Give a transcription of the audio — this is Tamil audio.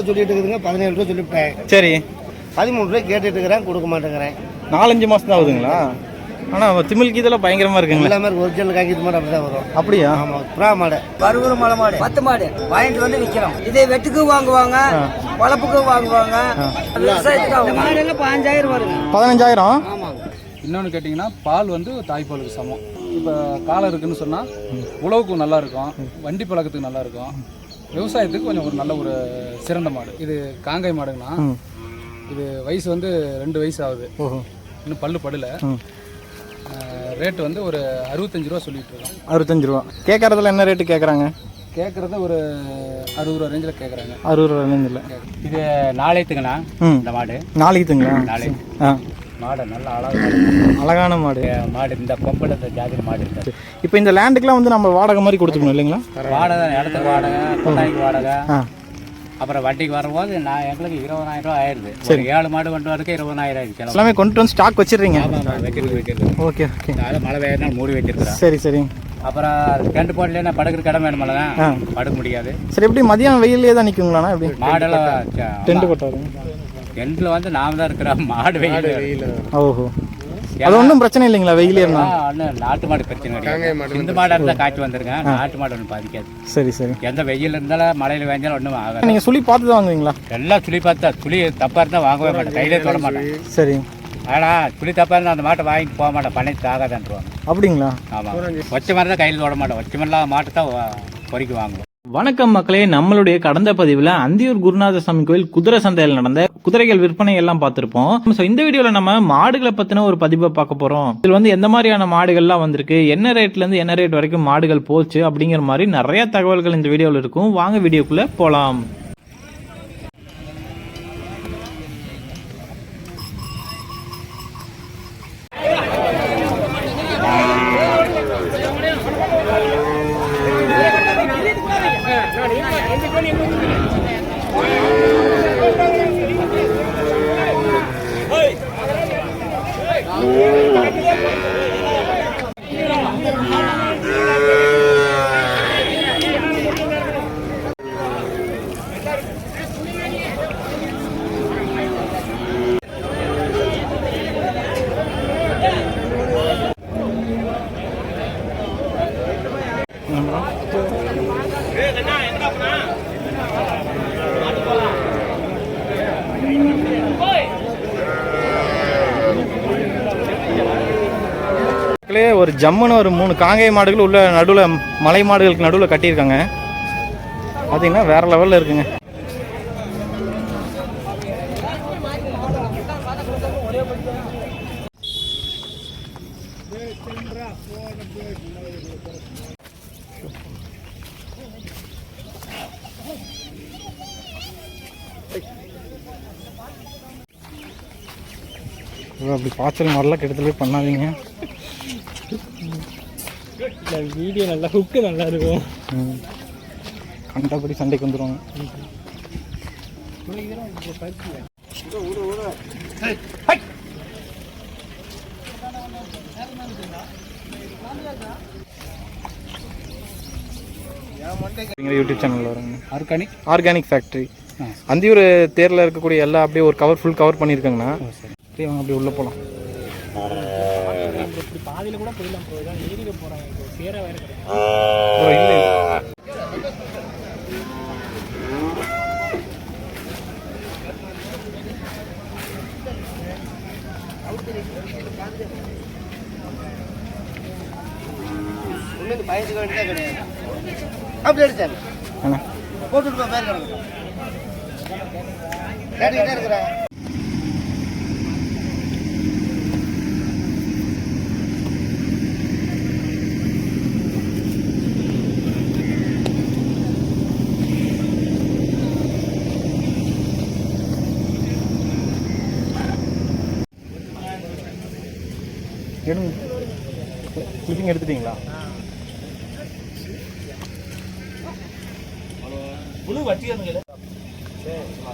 சொல்லிட்டு இருக்குதுங்க, 17 ரூபா சொல்லிவிட்டேன். சரி, 13 ரூபாய் கேட்டுட்டு இருக்கிறேன், கொடுக்க மாட்டேங்கிறேன். 4-5 மாசம் தான் ஆகுதுங்களா? ஆனால் திமிழ்க்கு இதெல்லாம் பயங்கரமா இருக்குங்க. எல்லாமே ஒரிஜினல் காய்க்கிற மாடு அப்படிதான் வரும். அப்படியா? ஆமா, புறா மாடு, பருவூர் மலை மாடு, 10 மாடு வாங்கிட்டு வந்து விற்கிறோம். இதே வெட்டுக்கும் வாங்குவாங்க, வளப்புக்கும் வாங்குவாங்க. விவசாயத்துக்கு மாடு எல்லாம் 15,000 வருங்க. 15,000? ஆமாங்க. இன்னொன்று கேட்டிங்கன்னா பால் வந்து தாய்ப்பாலுக்கு சமம். இப்போ காலை இருக்குன்னு சொன்னால் உழவுக்கு நல்லா இருக்கும், வண்டி பழக்கத்துக்கு நல்லா இருக்கும், விவசாயத்துக்கு கொஞ்சம் ஒரு நல்ல ஒரு சிறந்த மாடு. இது காங்காய் மாடுங்கன்னா இது வயசு வந்து 2 வயசு ஆகுது, இன்னும் பல்லு படல. ரேட்டு வந்து ஒரு 65 ரூபா சொல்லிட்டு இருக்கோம். 65 ரூபா கேட்கறதுல என்ன ரேட்டு கேட்குறாங்க? கேட்குறத ஒரு 60 ரூபா ரேஞ்சில் கேட்குறாங்க. 60 ரூபா ரேஞ்சில். இது நாளைக்குங்கண்ணா இந்த மாடு. நாளைக்குங்களா? நாளைக்கு மாடு நல்ல அழகான மாடு. இந்த பொம்பளை ஜாதி மாடு இருக்குது. இப்போ இந்த லேண்டுக்குலாம் வந்து நம்ம வாடகை மாதிரி கொடுத்துக்கணும் இல்லைங்களா? வாடகை, இடத்துக்கு வாடகை, கொட்டாய்க்கு வாடகை, அப்புறம் வட்டிக்கு வரும்போது நான் எங்களுக்கு 20,000 ரூபா ஆயிடுது. சரி, 7 மாடு கொண்டு வரதுக்கு 20,000 ஆயிடுச்சு. எல்லாமே கொண்டு வந்து ஸ்டாக் வச்சிடுறீங்க? வைக்கிறது. Okay okay. அதாவது மழை பெய்யறதுனால மூடி வச்சிருக்கிறேன். சரி சரி. அப்புறம் டென்ட் போடல படுக்கிற இடம் வேணுமில்ல, படுக்க முடியாது. சரி, எப்படி மதியம் வெயிலே தான் நிற்குங்களாண்ணா? எப்படி மாடெல்லாம் டென்ட் போட்டாரு? டென்ட்ல வந்து நாம தான் இருக்கிறோம், மாடு வெயில். ஓஹோ, அது ஒன்றும் பிரச்சனை இல்லைங்களா வெயிலே இருந்தா? நாட்டு மாடு பிரச்சனை கிடையாது. இந்த மாடாக இருந்தால் காய்ச்சி வந்துருங்க, நாட்டு மாடு ஒன்றும் பாதிக்காது. சரி சரி. எந்த வெயில் இருந்தாலும் மழையில் வேஞ்சாலும் ஒன்றும் ஆகாது. நீங்கள் சுழி பார்த்து தான் வாங்குவீங்களா? எல்லாம் சுழி பார்த்தா, சுழி தப்பாக இருந்தால் வாங்கவே மாட்டேன், கையிலே தொட மாட்டேன். சரி. ஆனால் சுழி தப்பாக இருந்தால் அந்த மாட்டை வாங்கிட்டு போக மாட்டேன், பண்ணைக்கு ஆகாதான்ருவாங்க. அப்படிங்களா? ஆமாம், ஒச்ச மாதிரி தான் கையில் தொட மாட்டேன், ஒச்ச மாதிரிலாம் மாட்டை தான் பொறிக்கு வாங்குவோம். வணக்கம் மக்களே, நம்மளுடைய கடந்த பதிவில் அந்தியூர் குருநாத சாமி கோயில் குதிரை சந்தையில் நடந்த குதிரைகள் விற்பனை எல்லாம் பார்த்துருப்போம். ஸோ இந்த வீடியோவில் நம்ம மாடுகளை பற்றின ஒரு பதிவை பார்க்க போகிறோம். இதில் வந்து எந்த மாதிரியான மாடுகள்லாம் வந்திருக்கு, என்ன ரேட்லேருந்து என்ன ரேட் வரைக்கும் மாடுகள் போச்சு அப்படிங்கிற மாதிரி நிறைய தகவல்கள் இந்த வீடியோவில் இருக்கும். வாங்க வீடியோக்குள்ளே போகலாம். ஒரு ஜம்முன்னு ஒரு 3 காங்கேய மாடுகள் உள்ள நடுவில், மலை மாடுகளுக்கு நடுவில் கட்டியிருக்காங்க. பார்த்தீங்கன்னா வேற லெவலில் இருக்குங்க. அப்படி பாய்ச்சல் மாதிரிலாம் கிட்டத்தட்ட பண்ணாதீங்க. வீடியோ நல்லா, ஹுக்கு நல்லா இருக்கும். கண்டபடி சண்டைக்கு வந்துடுவாங்க. யூடியூப் சேனல் வருங்க, ஆர்கானிக் ஃபேக்டரி. அந்தியூர் தேரில் இருக்கக்கூடிய எல்லாம் அப்படியே ஒரு கவர், ஃபுல் கவர் பண்ணியிருக்காங்கண்ணா. சரி, வாங்க அப்படியே உள்ளே போகலாம். பாதியில் கூட போயிடலாம், போயிடலாம் ஏரியில போகிறாங்க, சேர வேறு கிடையாது. பயத்துக்கு வேண்டியதே கிடையாது. அப்படி எடுத்தாங்க போட்டுட்டு பேர் கிடக்கு கேட்டுக்கிட்டே இருக்கிறேன். கிளிப்பிங் எடுத்துட்டீங்களா? புழு வட்டியானுங்களே. என்ன